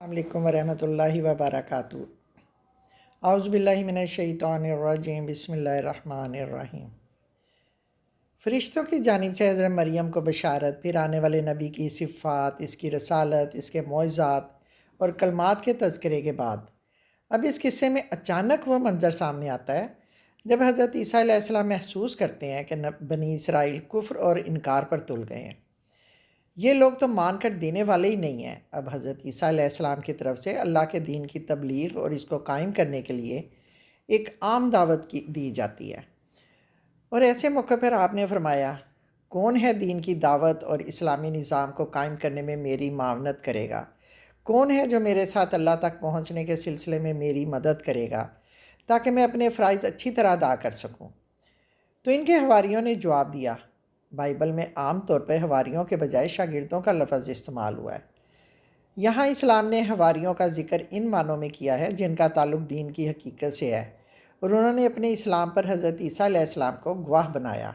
السلام علیکم ورحمۃ اللہ وبرکاتہ۔ اعوذ باللہ من الشیطان الرجیم، بسم اللہ الرحمن الرحیم۔ فرشتوں کی جانب سے حضرت مریم کو بشارت، پھر آنے والے نبی کی صفات، اس کی رسالت، اس کے معجزات اور کلمات کے تذکرے کے بعد اب اس قصے میں اچانک وہ منظر سامنے آتا ہے جب حضرت عیسیٰ علیہ السلام محسوس کرتے ہیں کہ بنی اسرائیل کفر اور انکار پر تل گئے ہیں۔ یہ لوگ تو مان کر دینے والے ہی نہیں ہیں۔ اب حضرت عیسیٰ علیہ السلام کی طرف سے اللہ کے دین کی تبلیغ اور اس کو قائم کرنے کے لیے ایک عام دعوت دی جاتی ہے، اور ایسے موقع پر آپ نے فرمایا، کون ہے دین کی دعوت اور اسلامی نظام کو قائم کرنے میں میری معاونت کرے گا؟ کون ہے جو میرے ساتھ اللہ تک پہنچنے کے سلسلے میں میری مدد کرے گا تاکہ میں اپنے فرائض اچھی طرح ادا کر سکوں؟ تو ان کے حواریوں نے جواب دیا۔ بائبل میں عام طور پر حواریوں کے بجائے شاگردوں کا لفظ استعمال ہوا ہے۔ یہاں اسلام نے حواریوں کا ذکر ان معنوں میں کیا ہے جن کا تعلق دین کی حقیقت سے ہے، اور انہوں نے اپنے اسلام پر حضرت عیسیٰ علیہ السلام کو گواہ بنایا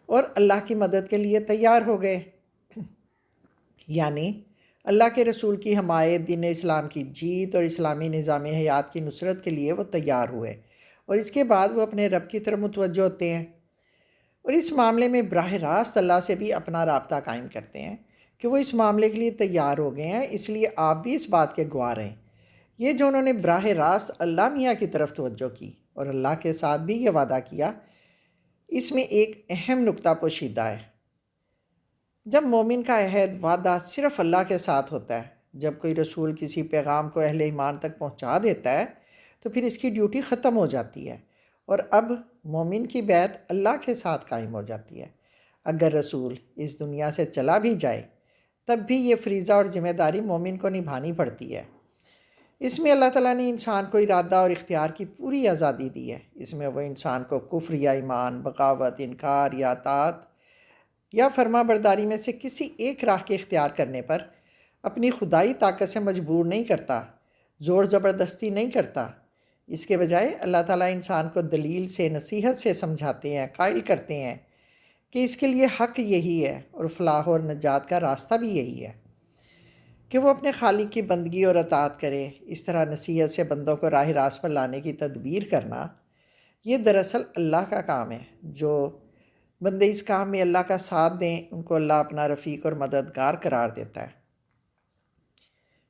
اور اللہ کی مدد کے لیے تیار ہو گئے۔ یعنی اللہ کے رسول کی حمایت، دین اسلام کی جیت اور اسلامی نظام حیات کی نصرت کے لیے وہ تیار ہوئے، اور اس کے بعد وہ اپنے رب کی طرف متوجہ ہوتے ہیں، اور اس معاملے میں براہ راست اللہ سے بھی اپنا رابطہ قائم کرتے ہیں کہ وہ اس معاملے کے لیے تیار ہو گئے ہیں، اس لیے آپ بھی اس بات کے گواہ رہیں۔ یہ جو انہوں نے براہ راست اللہ میاں کی طرف توجہ کی اور اللہ کے ساتھ بھی یہ وعدہ کیا، اس میں ایک اہم نقطہ پوشیدہ ہے۔ جب مومن کا عہد وعدہ صرف اللہ کے ساتھ ہوتا ہے، جب کوئی رسول کسی پیغام کو اہل ایمان تک پہنچا دیتا ہے تو پھر اس کی ڈیوٹی ختم ہو جاتی ہے، اور اب مومن کی بیعت اللہ کے ساتھ قائم ہو جاتی ہے۔ اگر رسول اس دنیا سے چلا بھی جائے تب بھی یہ فریضہ اور ذمہ داری مومن کو نبھانی پڑتی ہے۔ اس میں اللہ تعالیٰ نے انسان کو ارادہ اور اختیار کی پوری آزادی دی ہے۔ اس میں وہ انسان کو کفر یا ایمان، بغاوت، انکار یا اطاعت یا فرما برداری میں سے کسی ایک راہ کے اختیار کرنے پر اپنی خدائی طاقت سے مجبور نہیں کرتا، زور زبردستی نہیں کرتا۔ اس کے بجائے اللہ تعالیٰ انسان کو دلیل سے، نصیحت سے سمجھاتے ہیں، قائل کرتے ہیں کہ اس کے لیے حق یہی ہے اور فلاح اور نجات کا راستہ بھی یہی ہے کہ وہ اپنے خالق کی بندگی اور اطاعت کرے۔ اس طرح نصیحت سے بندوں کو راہ راست پر لانے کی تدبیر کرنا، یہ دراصل اللہ کا کام ہے۔ جو بندے اس کام میں اللہ کا ساتھ دیں ان کو اللہ اپنا رفیق اور مددگار قرار دیتا ہے،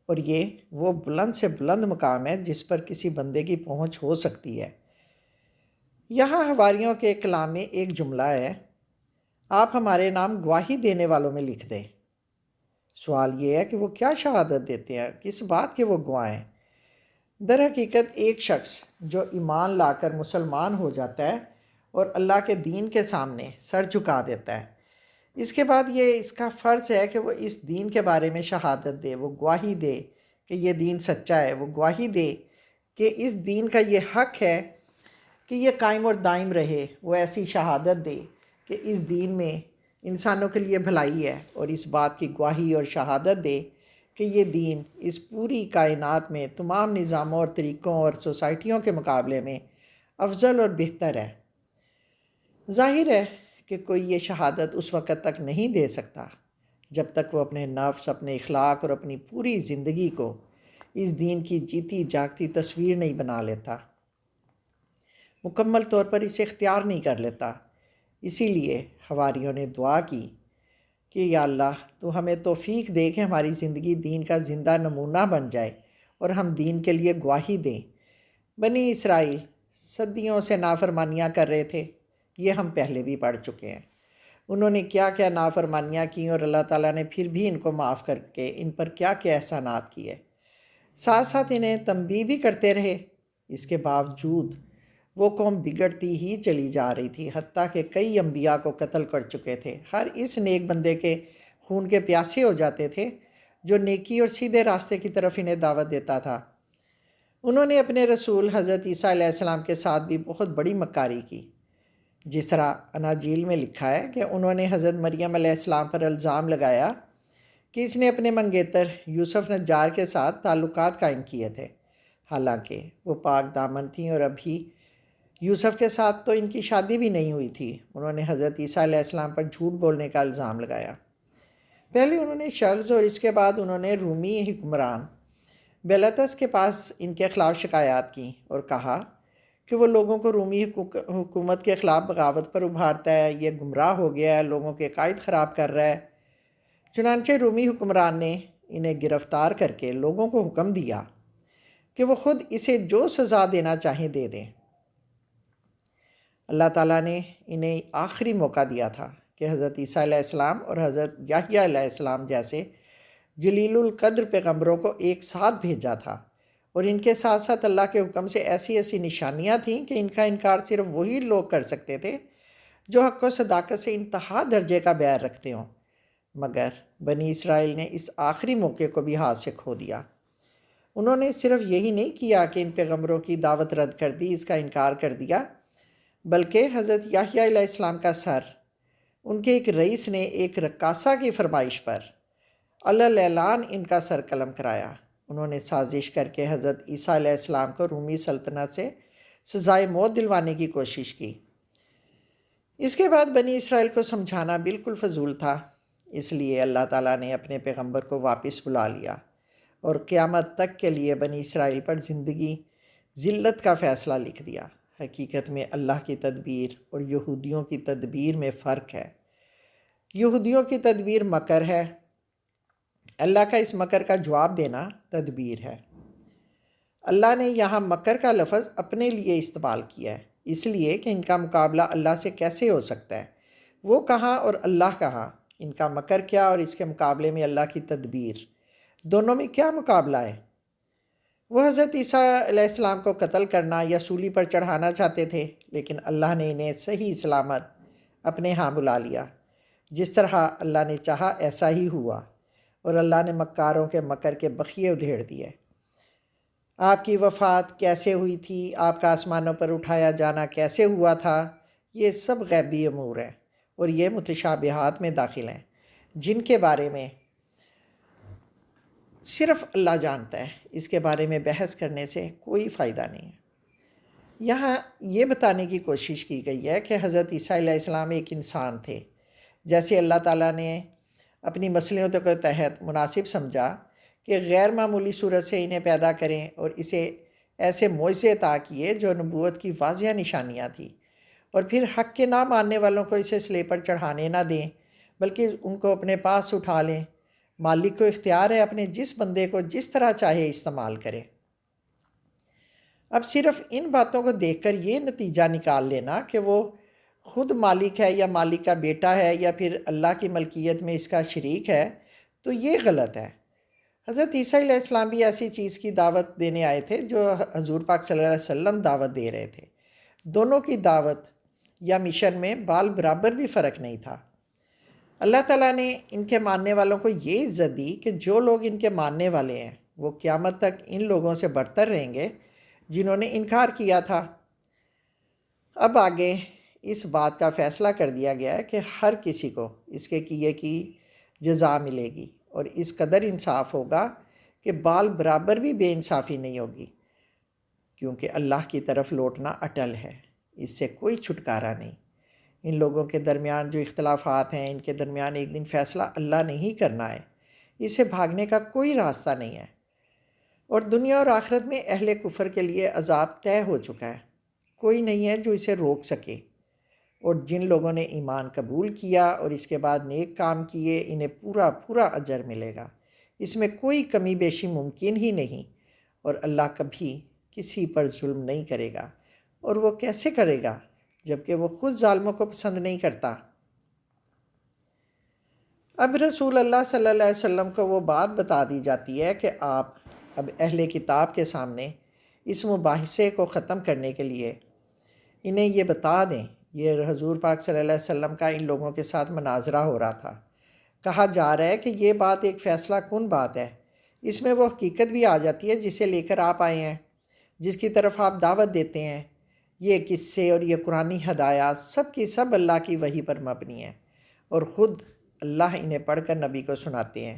اور یہ وہ بلند سے بلند مقام ہے جس پر کسی بندے کی پہنچ ہو سکتی ہے۔ یہاں حواریوں کے کلام میں ایک جملہ ہے، آپ ہمارے نام گواہی دینے والوں میں لکھ دیں۔ سوال یہ ہے کہ وہ کیا شہادت دیتے ہیں، کس بات کے وہ گواہ ہیں؟ در حقیقت ایک شخص جو ایمان لا کر مسلمان ہو جاتا ہے اور اللہ کے دین کے سامنے سر جھکا دیتا ہے، اس کے بعد یہ اس کا فرض ہے کہ وہ اس دین کے بارے میں شہادت دے، وہ گواہی دے کہ یہ دین سچا ہے، وہ گواہی دے کہ اس دین کا یہ حق ہے کہ یہ قائم اور دائم رہے، وہ ایسی شہادت دے کہ اس دین میں انسانوں کے لیے بھلائی ہے، اور اس بات کی گواہی اور شہادت دے کہ یہ دین اس پوری کائنات میں تمام نظاموں اور طریقوں اور سوسائٹیوں کے مقابلے میں افضل اور بہتر ہے۔ ظاہر ہے کہ کوئی یہ شہادت اس وقت تک نہیں دے سکتا جب تک وہ اپنے نفس، اپنے اخلاق اور اپنی پوری زندگی کو اس دین کی جیتی جاگتی تصویر نہیں بنا لیتا، مکمل طور پر اسے اختیار نہیں کر لیتا۔ اسی لیے حواریوں نے دعا کی کہ یا اللہ تو ہمیں توفیق دے کہ ہماری زندگی دین کا زندہ نمونہ بن جائے اور ہم دین کے لیے گواہی دیں۔ بنی اسرائیل صدیوں سے نافرمانیاں کر رہے تھے، یہ ہم پہلے بھی پڑھ چکے ہیں۔ انہوں نے کیا کیا نافرمانیاں کی اور اللہ تعالیٰ نے پھر بھی ان کو معاف کر کے ان پر کیا کیا احسانات کیے، ساتھ ساتھ انہیں تنبیہ بھی کرتے رہے۔ اس کے باوجود وہ قوم بگڑتی ہی چلی جا رہی تھی، حتیٰ کہ کئی انبیاء کو قتل کر چکے تھے۔ ہر اس نیک بندے کے خون کے پیاسے ہو جاتے تھے جو نیکی اور سیدھے راستے کی طرف انہیں دعوت دیتا تھا۔ انہوں نے اپنے رسول حضرت عیسیٰ علیہ السلام کے ساتھ بھی بہت بڑی مکاری کی، جس طرح اناجیل میں لکھا ہے کہ انہوں نے حضرت مریم علیہ السلام پر الزام لگایا کہ اس نے اپنے منگیتر یوسف نجار کے ساتھ تعلقات قائم کیے تھے، حالانکہ وہ پاک دامن تھیں اور ابھی یوسف کے ساتھ تو ان کی شادی بھی نہیں ہوئی تھی۔ انہوں نے حضرت عیسیٰ علیہ السلام پر جھوٹ بولنے کا الزام لگایا۔ پہلے انہوں نے شخص اور اس کے بعد انہوں نے رومی حکمران بیلتس کے پاس ان کے خلاف شکایات کیں اور کہا کہ وہ لوگوں کو رومی حکومت کے خلاف بغاوت پر ابھارتا ہے، یہ گمراہ ہو گیا ہے، لوگوں کے عقائد خراب کر رہا ہے۔ چنانچہ رومی حکمران نے انہیں گرفتار کر کے لوگوں کو حکم دیا کہ وہ خود اسے جو سزا دینا چاہیں دے دیں۔ اللہ تعالیٰ نے انہیں آخری موقع دیا تھا کہ حضرت عیسیٰ علیہ السلام اور حضرت یحییٰ علیہ السلام جیسے جلیل القدر پیغمبروں کو ایک ساتھ بھیجا تھا، اور ان کے ساتھ ساتھ اللہ کے حکم سے ایسی ایسی نشانیاں تھیں کہ ان کا انکار صرف وہی لوگ کر سکتے تھے جو حق و صداقت سے انتہا درجے کا بیان رکھتے ہوں۔ مگر بنی اسرائیل نے اس آخری موقع کو بھی ہاتھ سے کھو دیا۔ انہوں نے صرف یہی نہیں کیا کہ ان پیغمبروں کی دعوت رد کر دی، اس کا انکار کر دیا، بلکہ حضرت یحییٰ علیہ السلام کا سر ان کے ایک رئیس نے ایک رقاصہ کی فرمائش پر اعلان ان کا سر قلم کرایا۔ انہوں نے سازش کر کے حضرت عیسیٰ علیہ السلام کو رومی سلطنت سے سزائے موت دلوانے کی کوشش کی۔ اس کے بعد بنی اسرائیل کو سمجھانا بالکل فضول تھا، اس لیے اللہ تعالیٰ نے اپنے پیغمبر کو واپس بلا لیا اور قیامت تک کے لیے بنی اسرائیل پر زندگی ذلت کا فیصلہ لکھ دیا۔ حقیقت میں اللہ کی تدبیر اور یہودیوں کی تدبیر میں فرق ہے۔ یہودیوں کی تدبیر مکر ہے، اللہ کا اس مکر کا جواب دینا تدبیر ہے۔ اللہ نے یہاں مکر کا لفظ اپنے لیے استعمال کیا ہے، اس لیے کہ ان کا مقابلہ اللہ سے کیسے ہو سکتا ہے؟ وہ کہاں اور اللہ کہاں؟ ان کا مکر کیا اور اس کے مقابلے میں اللہ کی تدبیر، دونوں میں کیا مقابلہ ہے؟ وہ حضرت عیسیٰ علیہ السلام کو قتل کرنا یا سولی پر چڑھانا چاہتے تھے، لیکن اللہ نے انہیں صحیح سلامت اپنے ہاں بلا لیا۔ جس طرح اللہ نے چاہا ایسا ہی ہوا، اور اللہ نے مکاروں کے مکر کے بخیے ادھیڑ دیے۔ آپ کی وفات کیسے ہوئی تھی، آپ کا آسمانوں پر اٹھایا جانا کیسے ہوا تھا، یہ سب غیبی امور ہیں، اور یہ متشابہات میں داخل ہیں جن کے بارے میں صرف اللہ جانتا ہے۔ اس کے بارے میں بحث کرنے سے کوئی فائدہ نہیں ہے۔ یہاں یہ بتانے کی کوشش کی گئی ہے کہ حضرت عیسیٰ علیہ السلام ایک انسان تھے، جیسے اللہ تعالیٰ نے اپنی مصلحتوں کے تحت مناسب سمجھا کہ غیر معمولی صورت سے انہیں پیدا کریں اور اسے ایسے معجزے عطا کیے جو نبوت کی واضح نشانیاں تھیں، اور پھر حق کے نہ ماننے والوں کو اسے سلے پر چڑھانے نہ دیں بلکہ ان کو اپنے پاس اٹھا لیں۔ مالک کو اختیار ہے اپنے جس بندے کو جس طرح چاہے استعمال کرے۔ اب صرف ان باتوں کو دیکھ کر یہ نتیجہ نکال لینا کہ وہ خود مالک ہے یا مالک کا بیٹا ہے یا پھر اللہ کی ملکیت میں اس کا شریک ہے، تو یہ غلط ہے۔ حضرت عیسیٰ علیہ السلام بھی ایسی چیز کی دعوت دینے آئے تھے جو حضور پاک صلی اللہ علیہ وسلم دعوت دے رہے تھے۔ دونوں کی دعوت یا مشن میں بال برابر بھی فرق نہیں تھا۔ اللہ تعالیٰ نے ان کے ماننے والوں کو یہ عزت دی کہ جو لوگ ان کے ماننے والے ہیں وہ قیامت تک ان لوگوں سے برتر رہیں گے جنہوں نے انکار کیا تھا۔ اب آگے اس بات کا فیصلہ کر دیا گیا ہے کہ ہر کسی کو اس کے کیے کی جزا ملے گی، اور اس قدر انصاف ہوگا کہ بال برابر بھی بے انصافی نہیں ہوگی، کیونکہ اللہ کی طرف لوٹنا اٹل ہے، اس سے کوئی چھٹکارا نہیں۔ ان لوگوں کے درمیان جو اختلافات ہیں، ان کے درمیان ایک دن فیصلہ اللہ نے ہی کرنا ہے، اسے بھاگنے کا کوئی راستہ نہیں ہے، اور دنیا اور آخرت میں اہل کفر کے لیے عذاب طے ہو چکا ہے، کوئی نہیں ہے جو اسے روک سکے۔ اور جن لوگوں نے ایمان قبول کیا اور اس کے بعد نیک کام کیے، انہیں پورا پورا اجر ملے گا، اس میں کوئی کمی بیشی ممکن ہی نہیں، اور اللہ کبھی کسی پر ظلم نہیں کرے گا، اور وہ کیسے کرے گا جبکہ وہ خود ظالموں کو پسند نہیں کرتا۔ اب رسول اللہ صلی اللہ علیہ وسلم کو وہ بات بتا دی جاتی ہے کہ آپ اب اہل کتاب کے سامنے اس مباحثے کو ختم کرنے کے لیے انہیں یہ بتا دیں۔ یہ حضور پاک صلی اللہ علیہ وسلم کا ان لوگوں کے ساتھ مناظرہ ہو رہا تھا۔ کہا جا رہا ہے کہ یہ بات ایک فیصلہ کن بات ہے، اس میں وہ حقیقت بھی آ جاتی ہے جسے لے کر آپ آئے ہیں، جس کی طرف آپ دعوت دیتے ہیں۔ یہ قصے اور یہ قرآنی ہدایات سب کی سب اللہ کی وحی پر مبنی ہیں، اور خود اللہ انہیں پڑھ کر نبی کو سناتے ہیں۔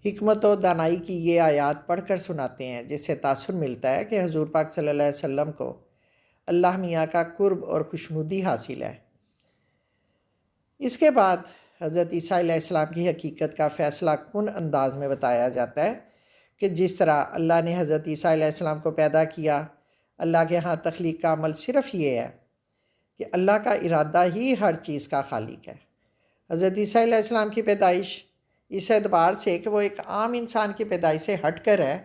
حکمت و دانائی کی یہ آیات پڑھ کر سناتے ہیں، جس سے تاثر ملتا ہے کہ حضور پاک صلی اللہ علیہ وسلم کو اللہ میاں کا قرب اور خوشنودی حاصل ہے۔ اس کے بعد حضرت عیسیٰ علیہ السلام کی حقیقت کا فیصلہ کن انداز میں بتایا جاتا ہے کہ جس طرح اللہ نے حضرت عیسیٰ علیہ السلام کو پیدا کیا، اللہ کے ہاں تخلیق کا عمل صرف یہ ہے کہ اللہ کا ارادہ ہی ہر چیز کا خالق ہے۔ حضرت عیسیٰ علیہ السلام کی پیدائش اس اعتبار سے کہ وہ ایک عام انسان کی پیدائش سے ہٹ کر ہے،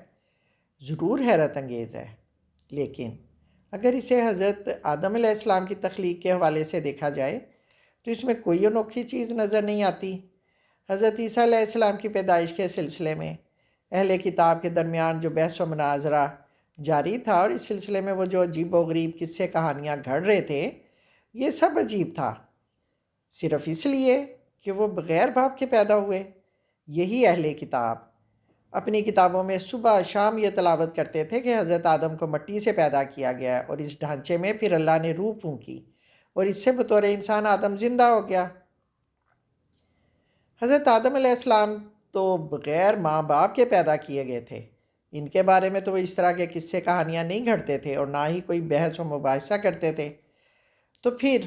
ضرور حیرت انگیز ہے، لیکن اگر اسے حضرت آدم علیہ السلام کی تخلیق کے حوالے سے دیکھا جائے تو اس میں کوئی انوکھی چیز نظر نہیں آتی۔ حضرت عیسیٰ علیہ السلام کی پیدائش کے سلسلے میں اہل کتاب کے درمیان جو بحث و مناظرہ جاری تھا، اور اس سلسلے میں وہ جو عجیب و غریب قصے کہانیاں گھڑ رہے تھے، یہ سب عجیب تھا، صرف اس لیے کہ وہ بغیر باپ کے پیدا ہوئے۔ یہی اہل کتاب اپنی کتابوں میں صبح شام یہ تلاوت کرتے تھے کہ حضرت آدم کو مٹی سے پیدا کیا گیا، اور اس ڈھانچے میں پھر اللہ نے روح پھونکی اور اس سے بطور انسان آدم زندہ ہو گیا۔ حضرت آدم علیہ السلام تو بغیر ماں باپ کے پیدا کیے گئے تھے، ان کے بارے میں تو وہ اس طرح کے قصے کہانیاں نہیں گھڑتے تھے اور نہ ہی کوئی بحث و مباحثہ کرتے تھے۔ تو پھر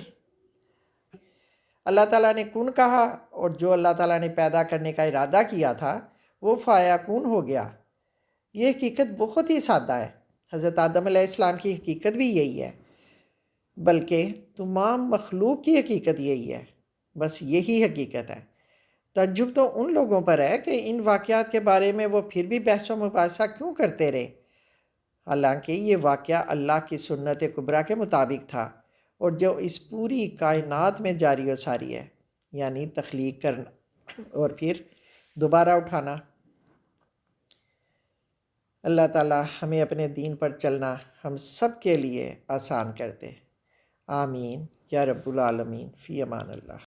اللہ تعالیٰ نے کن کہا، اور جو اللہ تعالیٰ نے پیدا کرنے کا ارادہ کیا تھا وہ فیکون ہو گیا۔ یہ حقیقت بہت ہی سادہ ہے۔ حضرت آدم علیہ السلام کی حقیقت بھی یہی ہے، بلکہ تمام مخلوق کی حقیقت یہی ہے، بس یہی حقیقت ہے۔ تعجب تو ان لوگوں پر ہے کہ ان واقعات کے بارے میں وہ پھر بھی بحث و مباحثہ کیوں کرتے رہے، حالانکہ یہ واقعہ اللہ کی سنت کبریٰ کے مطابق تھا، اور جو اس پوری کائنات میں جاری و ساری ہے، یعنی تخلیق کرنا اور پھر دوبارہ اٹھانا۔ اللہ تعالیٰ ہمیں اپنے دین پر چلنا ہم سب کے لیے آسان کر دے۔ آمین یا رب العالمین۔ فی امان اللہ۔